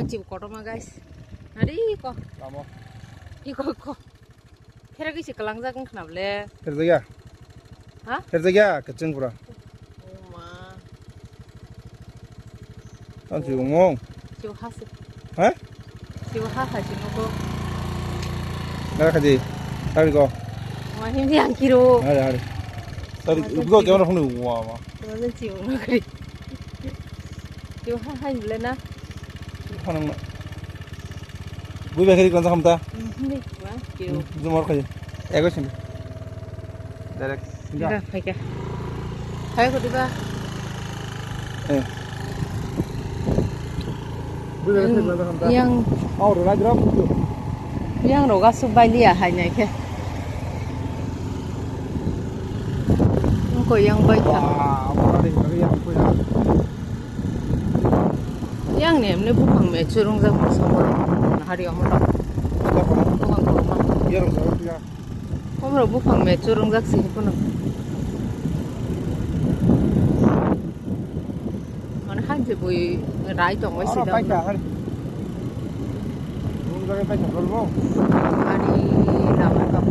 Ciu kodoma guys. Nadi ko. Kamu. Iko. Kira kisi kelang jagung kenapa le? Kerja ya? Hah? Kerja ya, keceng pura. Oh ma. Kan ciu ngomong. Ciu hasil. Hah? Ciu hasil nunggu. Nggak kaji. Hari ko. Wah ini yang kiro. Hari. Tadi ibu kau mana phone ni? Wah. Mana ciu nunggu. Ciu hasil le na. Phone na. Bu bekeri kon sa kamta. Ini wah ciu. Zumar kaji. Ego sini. Direct. Enggak, baik ya. Ayo ke tiba. Bu bekeri kon sa kamta. Yang Oh, rola drop tu. yang roga subali ya hanya ke. Ko yang baik. Wah, apa ni yang aku ya. Yang ni amne bukan curung jang bersama hari amal. Bukan korma. Iya, rola ya. Kamu bukan curung jang sih pun. Mana hanje boy rai tong wis dah. Baik dah. Rumah jaga baik dah, belum? Hari lama kau.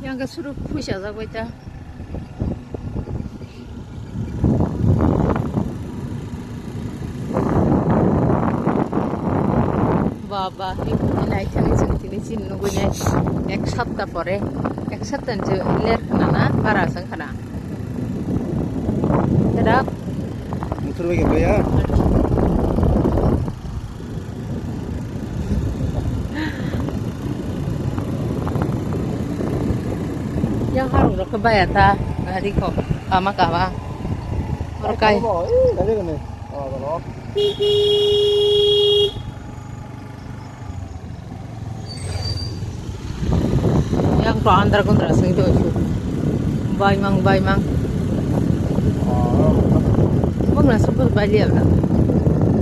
Yang ke suruh pusat aku itu. Baba, ibu ni naik kali sini sini nunggunya ek sabda pore, ek sabda je ler kena na, barasang kena. Tidak. Muter bagi apa ya? Yang harus lo kebaya ta, hari ko, kama. Orkai. Dari mana? Oh, kalau. Yang to andra kundra sing to chu. Bai mang. Oh. Bang na sebut bali abla.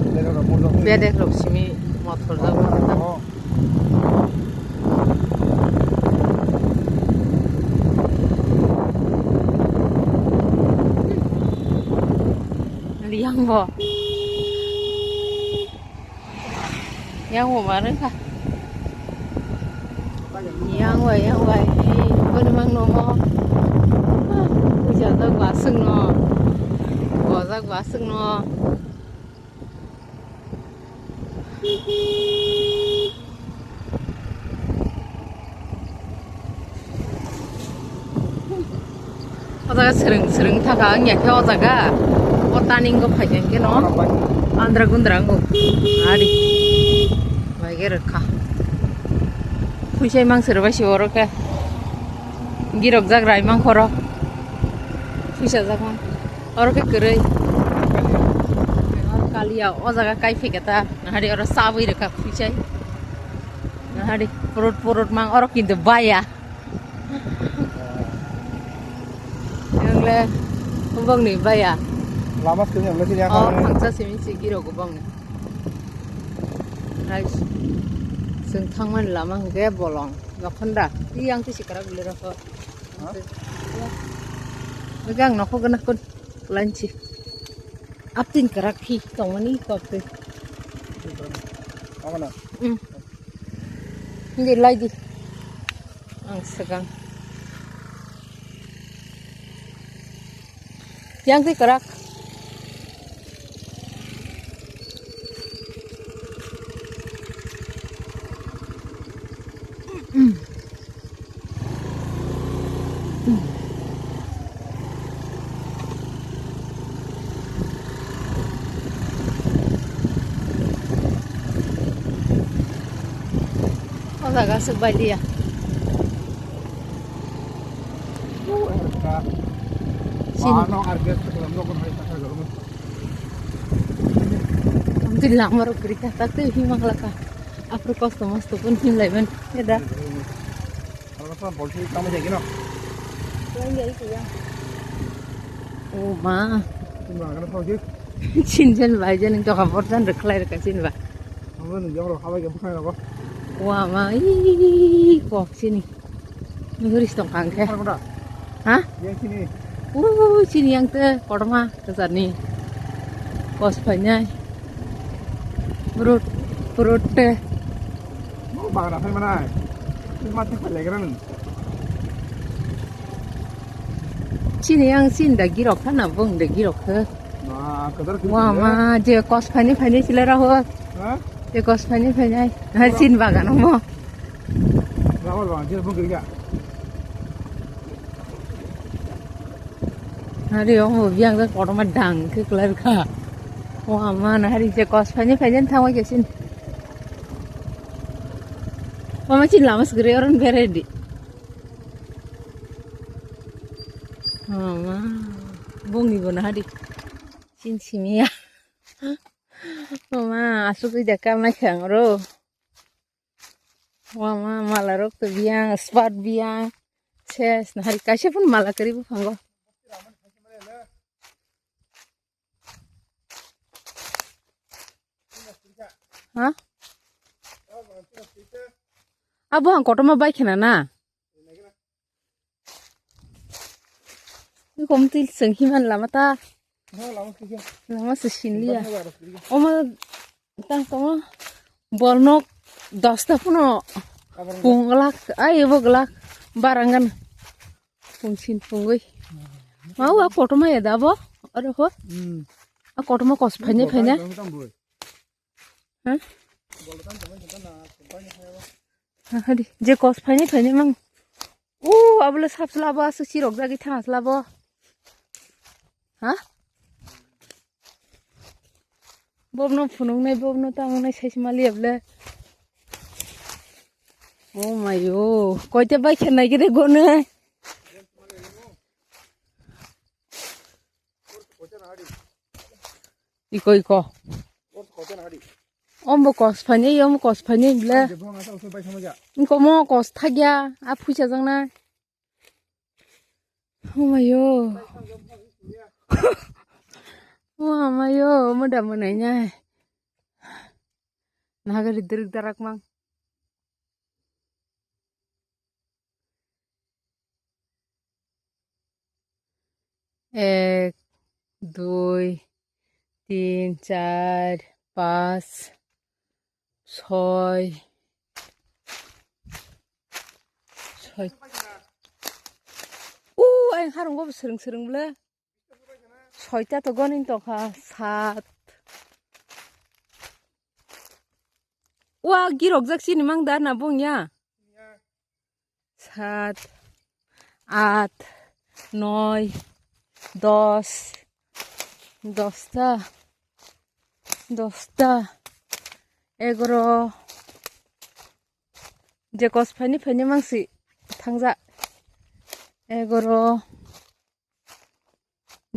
Dari orang muda. Bede krok simi motor da. Oh. Liang bo. Yang bo mana ka? Yang wai. Bani mang no mo. Uja ta gwa sung no. Gwa sung no. Ozaga sering taga nya ke ozaga. Otaning go phajen ke no. Andra gundrango. Ari. Baige rakha. Pusai mang serba si oro ke. Girok jag rai mang khoro. Pusai jag mang. Oro ke kerai. Kalia ozaga kai fiketa. Nahari oro sabui rakha pusai. Nahari purut mang oro kintu baya. Yang le bang ni baya. Lama sekali yang masih yang. Oh, pangsa simi si girok bang ni. Nice. Sing thangman lamang ge bolong gaphanda yang tu sikara gule rakho megang nokho gana kon lanchi aptin karakhi tongani kopte Apa nak? ngi lagi ang sagang yang tu karak Ozaga subali ya. Mana harga sebelum lo kon hari tak ada rumah. Mungkin lama ro kerja tapi himang laka. Aku customer tu pun him laiban. Ya dah. Kalau apa polisi kamu jadi no? Oh ma. Cuma kalau polisi. Cinjan bajan itu kabar dan reklar kasin ba. Kamu ni jangan hawa yang bukan apa. Wah ma, kok sini. Nuris tong kangke. Mana? Hah? Yang sini. Sini yang te, korma kesani. kos banyak. Perut teh. Mau bahan apa mana? Mati paling keren. Sini yang sini dah girok kan abang dah girok ke. Nah, kadar Wah mah je kos banyak sila rahot. Hah? Je kos banyak. Sini bagan mo. Rawal bang, jadi pun kerja. Hari om biang ke kotor madang ke kelar ka. Wah mana hari je kos banyak tahu aja sini. Mama cin lama segera orang beredi. Mama, bungi bona hari. Cin simia. Mama asuk di dekat macam ro. Mama malah rok tu biang, spot biang. Ses, nah hari kasih pun malah keribu panggo. Hah? Abu hang kotor mah baik na. Ini komtil senghiman lama ta. Lama sesin lia. Oma tang tama bolnok 10 puno punglak ayo boglak barangan pungsin pungui. Mau aku kotor mah ya dabo. Ada ho? Aku kotor mah kos banyak. Hah? Hadi, je kos banyak mang. Abla sab selaba sirok lagi tang selaba. Hah? Bobno funung nai bobno tang nai sai mali abla. Oh my yo, koi te bai khenai gede gone. Iko. Om kos banyak bla. Inko mo kos thagya, a phuisa jangna. Oh my yo. Wah my yo, muda menanya. Naga diderik darak mang. 1, 2, 3, 4, 5, 6. Anh harung go sering bla. 6ta to gonin to kha 7. Wah girok jak sini mang da na bung ya. 7, 8, 9, 10. 10ta. 11. Je kos pani mangsi thangja. 11.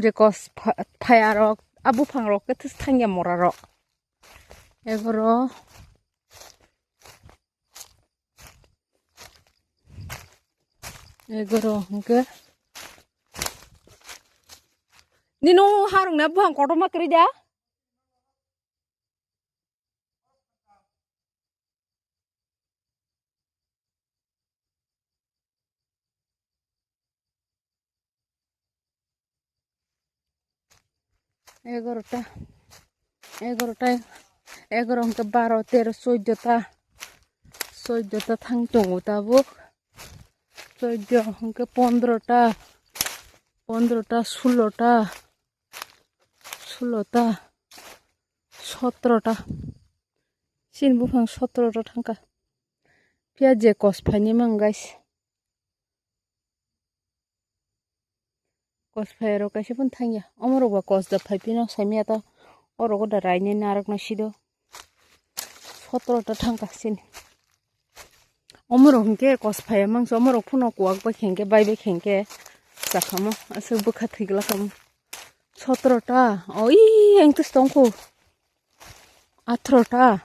Je kos payarok abu phangrok ke ths thangya morarok. 11. 11 hangke. Nino harung na buang kotor mak kerja. Egarota hangke 12, 13, 14 thang tongo tabuk. 14 hangke 15ta. 16ta. 17ta. Sin bufang 17ta thangka. Pia je kos pani mang guys. Kos phairo kaise pun thangya. Omoro ba kos da phaipino samia ta orogo da raine narak na sido. 17ta thangka sin. Omoro hingke kos phaya mang so omoro phuno kuak ba khengke bai be khengke sakhamo asuk bukha thigla kam. 17ta. Oi engtus tongko. 18ta.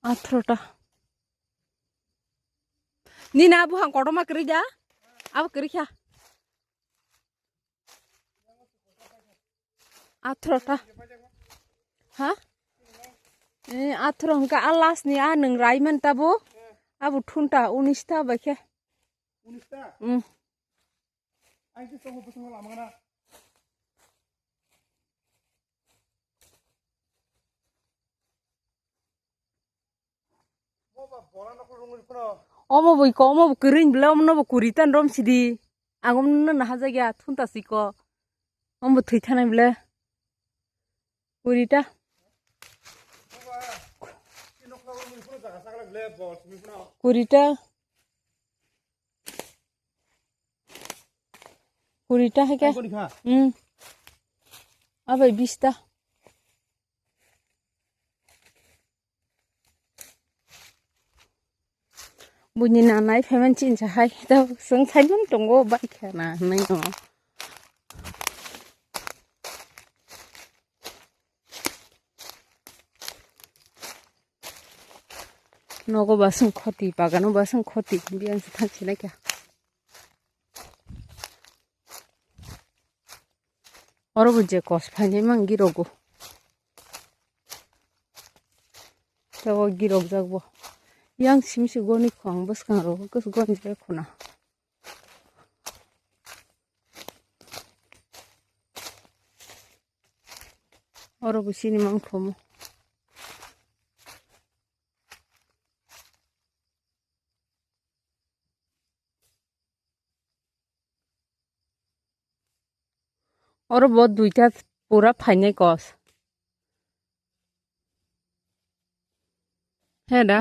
18ta. Nina abu hang kotor mak kerja. Apa kerja? 18ta. Hah? 18 hangka alas ni nang raiman tabu. Abu thunta 19ta baikhe. 19ta? Anh cứ tông một lama kana. 어머 이거 어머 그린 블라 어머 구리탄 롬시디 아금는 하자기야 톤다스 이거 어머 되타나 블라 구리타 구리타 구리타 해게 응 아바 비스타 bunyi nanai phemen chin cha hai da sung sai mun tongo bai khana nai no nogo basung khoti bagano basung khoti bian se thang china kya oro buje kos phane mang girogo tawo girog jagbo yang simsi goni khang bas kang ro kus gon je khuna oro busini mang thomo oro bod duita pura phaine kos heda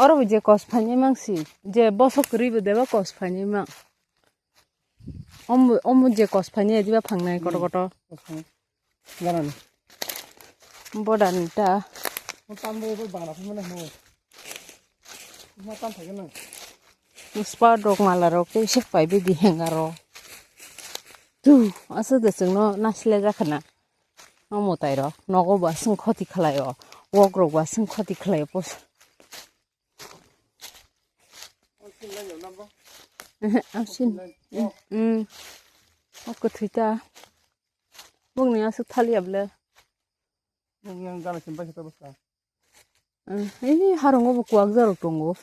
oro buje kos phane mangsi je bosok ribu deba kos phane mang om je kos phane diba phangnai koto koto Ganan. bodan ta Tambo bangla phumana no. Ma tam thage na. muspa dok malaro ke sek pai be di hengaro tu asa de singno nasle jakhana amo tairo nogo ba sing khoti khlayo wogro ba sing khoti khlayo pos amsin ok thuita bung ni asu thali able Yang gana simpai kita basta. harongo bu kwak jaro tongo